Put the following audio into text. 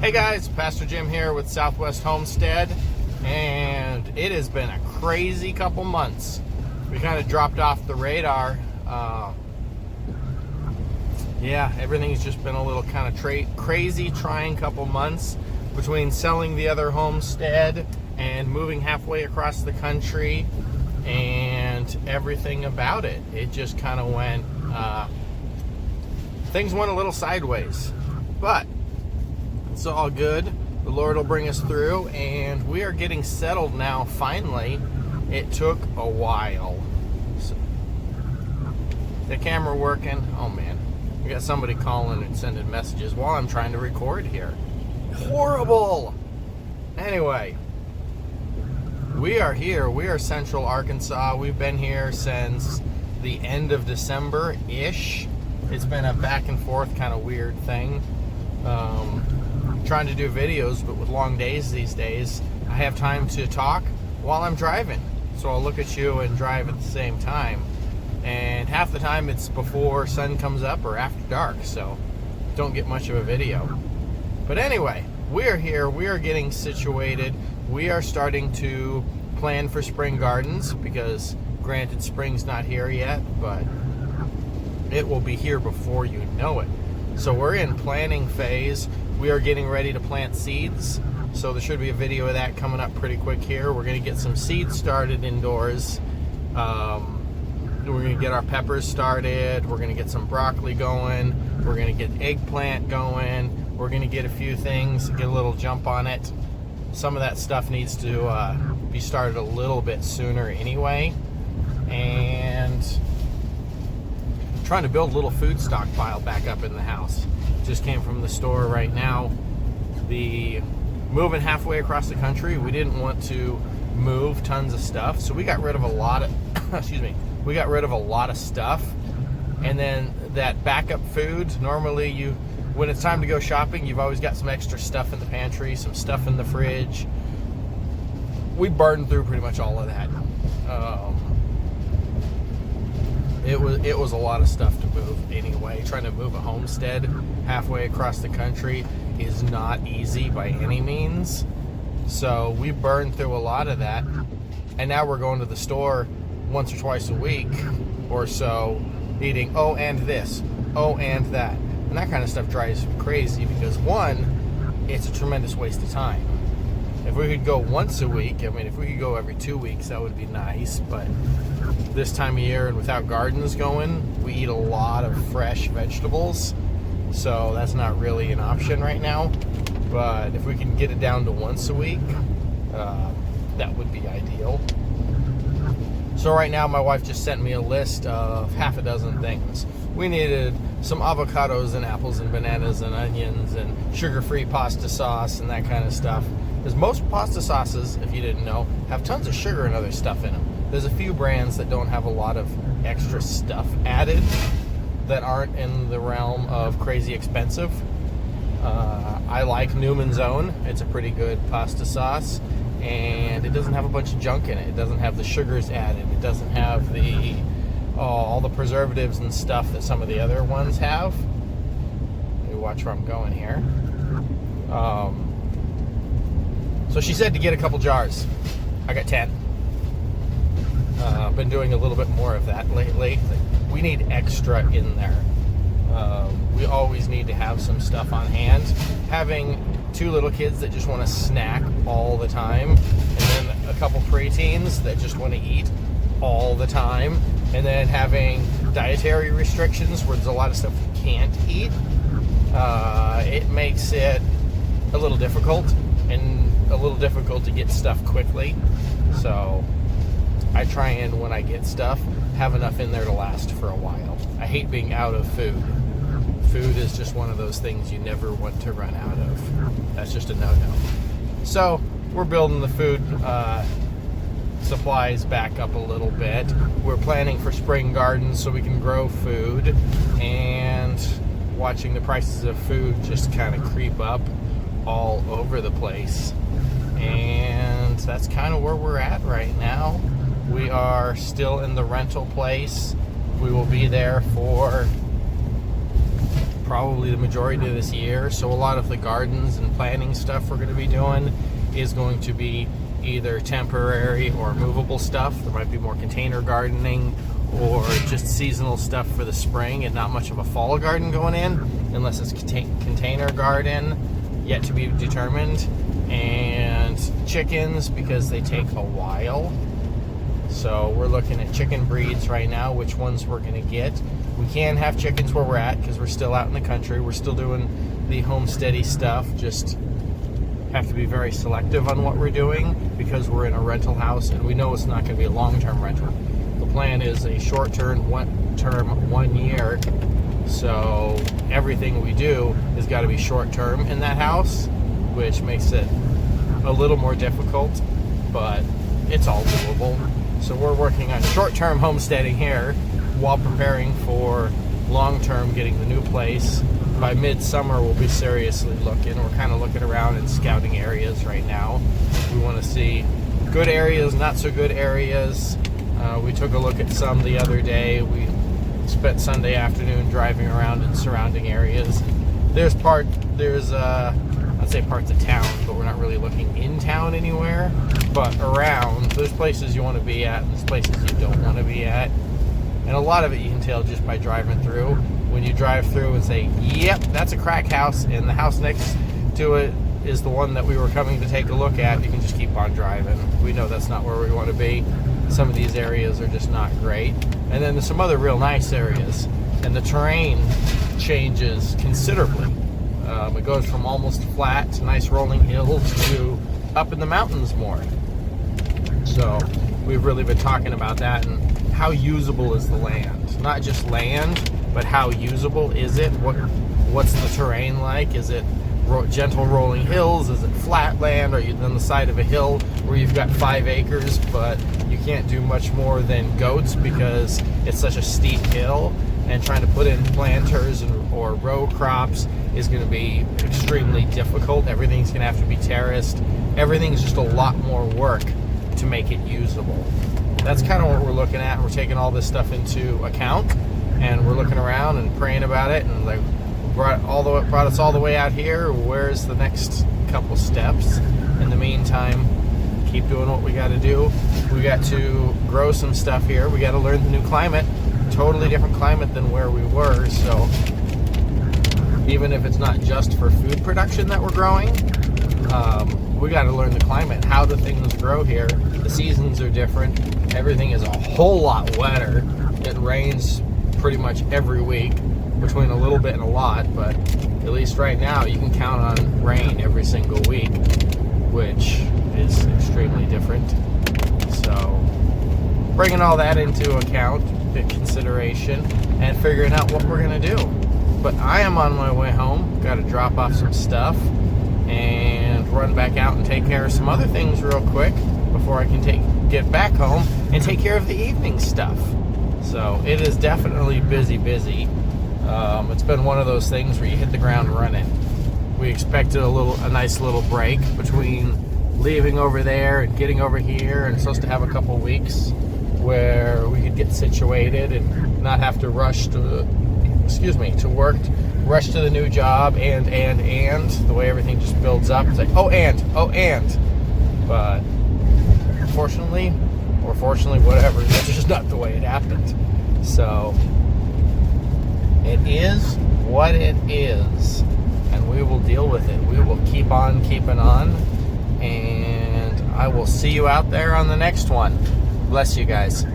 Hey guys, Pastor Jim here with Southwest Homestead, and it has been a crazy couple months. We kind of dropped off the radar. Yeah, everything's just been a little kind of crazy, trying couple months between selling the other homestead and moving halfway across the country and everything about it. It just kind of went, things went a little sideways, but it's all good. The Lord will bring us through, and we are getting settled now, finally. It took a while. So, the camera working? Oh man, we got somebody calling and sending messages while I'm trying to record here. Horrible! Anyway, we are here. We are Central Arkansas. We've been here since the end of December-ish. It's been a back and forth kind of weird thing. Trying to do videos, but with long days these days, I have time to talk while I'm driving. So I'll look at you and drive at the same time. And half the time it's before sun comes up or after dark, so don't get much of a video. But anyway, we are here. We are getting situated. We are starting to plan for spring gardens because, granted, spring's not here yet, but it will be here before you know it. So we're in planning phase. We are getting ready to plant seeds, so there should be a video of that coming up pretty quick here. We're going to get some seeds started indoors. We're going to get our peppers started. We're going to get some broccoli going. We're going to get eggplant going. We're going to get a few things, get a little jump on it. Some of that stuff needs to be started a little bit sooner anyway. And trying to build a little food stockpile back up in the house. Just came from the store right now. The moving halfway across the country, we didn't want to move tons of stuff, so we got rid of a lot of we got rid of a lot of stuff. And then that backup food, normally when it's time to go shopping, you've always got some extra stuff in the pantry, some stuff in the fridge. We burned through pretty much all of that. It was a lot of stuff to move anyway. Trying to move a homestead halfway across the country is not easy by any means. So we burned through a lot of that, and now we're going to the store once or twice a week or so, eating and this, and that. And that kind of stuff drives me crazy because, one, it's a tremendous waste of time. If we could go once a week, I mean, if we could go every 2 weeks, that would be nice, but this time of year and without gardens going, we eat a lot of fresh vegetables, so that's not really an option right now. But if we can get it down to once a week, that would be ideal. So right now my wife just sent me a list of half a dozen things. We needed some avocados and apples and bananas and onions and sugar-free pasta sauce and that kind of stuff. Because most pasta sauces, if you didn't know, have tons of sugar and other stuff in them. There's a few brands that don't have a lot of extra stuff added that aren't in the realm of crazy expensive. I like Newman's Own. It's a pretty good pasta sauce, and it doesn't have a bunch of junk in it. It doesn't have the sugars added. It doesn't have all the preservatives and stuff that some of the other ones have. Let me watch where I'm going here. So she said to get a couple jars. I got 10. Been doing a little bit more of that lately. We need extra in there. We always need to have some stuff on hand. Having 2 little kids that just want to snack all the time, and then a couple preteens that just want to eat all the time, and then having dietary restrictions where there's a lot of stuff you can't eat, it makes it a little difficult, and a little difficult to get stuff quickly. So I try and, when I get stuff, have enough in there to last for a while. I hate being out of food. Food is just one of those things you never want to run out of. That's just a no-no. So we're building the food supplies back up a little bit. We're planning for spring gardens so we can grow food, and watching the prices of food just kind of creep up all over the place. And that's kind of where we're at right now. We are still in the rental place. We will be there for probably the majority of this year. So a lot of the gardens and planting stuff we're going to be doing is going to be either temporary or movable stuff. There might be more container gardening or just seasonal stuff for the spring, and not much of a fall garden going in, unless it's container garden, yet to be determined. And chickens, because they take a while. So we're looking at chicken breeds right now, which ones we're going to get. We can have chickens where we're at because we're still out in the country. We're still doing the homesteady stuff, just have to be very selective on what we're doing because we're in a rental house and we know it's not going to be a long-term rental. The plan is a short-term, 1 year. So everything we do has got to be short-term in that house, which makes it a little more difficult, but it's all doable. So we're working on short-term homesteading here while preparing for long-term getting the new place. By midsummer, we'll be seriously looking. We're kind of looking around and scouting areas right now. We want to see good areas, not so good areas. We took a look at some the other day. We spent Sunday afternoon driving around in surrounding areas. There's I'd say parts of town, but we're not really looking in town anywhere. But around, there's places you want to be at and there's places you don't want to be at. And a lot of it you can tell just by driving through. When you drive through and say, yep, that's a crack house, and the house next to it is the one that we were coming to take a look at, you can just keep on driving. We know that's not where we want to be. Some of these areas are just not great. And then there's some other real nice areas. And the terrain changes considerably. It goes from almost flat to nice rolling hills to up in the mountains more. So we've really been talking about that and how usable is the land. Not just land, but how usable is it? What's the terrain like? Is it gentle rolling hills? Is it flat land? Are you on the side of a hill where you've got 5 acres, but you can't do much more than goats because it's such a steep hill? And trying to put in planters or row crops is going to be extremely difficult. Everything's going to have to be terraced. Everything's just a lot more work to make it usable. That's kind of what we're looking at. We're taking all this stuff into account, and we're looking around and praying about it, and like brought us all the way out here. Where's the next couple steps? In the meantime, keep doing what we got to do. We got to grow some stuff here. We got to learn the new climate. Totally different climate than where we were. So even if it's not just for food production that we're growing, we got to learn the climate. How do things grow here? The seasons are different. Everything is a whole lot wetter. It rains pretty much every week, between a little bit and a lot, but at least right now you can count on rain every single week, which is extremely different. So bringing all that into account, consideration, and figuring out what we're going to do. But I am on my way home. Got to drop off some stuff and run back out and take care of some other things real quick before I can get back home and take care of the evening stuff. So it is definitely busy. It's been one of those things where you hit the ground running. We expected a nice little break between leaving over there and getting over here, and supposed to have a couple weeks where we could get situated and not have to rush to work, rush to the new job, and the way everything just builds up. It's like, but unfortunately, or fortunately, whatever, that's just not the way it happened. So it is what it is, and we will deal with it. We will keep on keeping on, and I will see you out there on the next one. Bless you guys.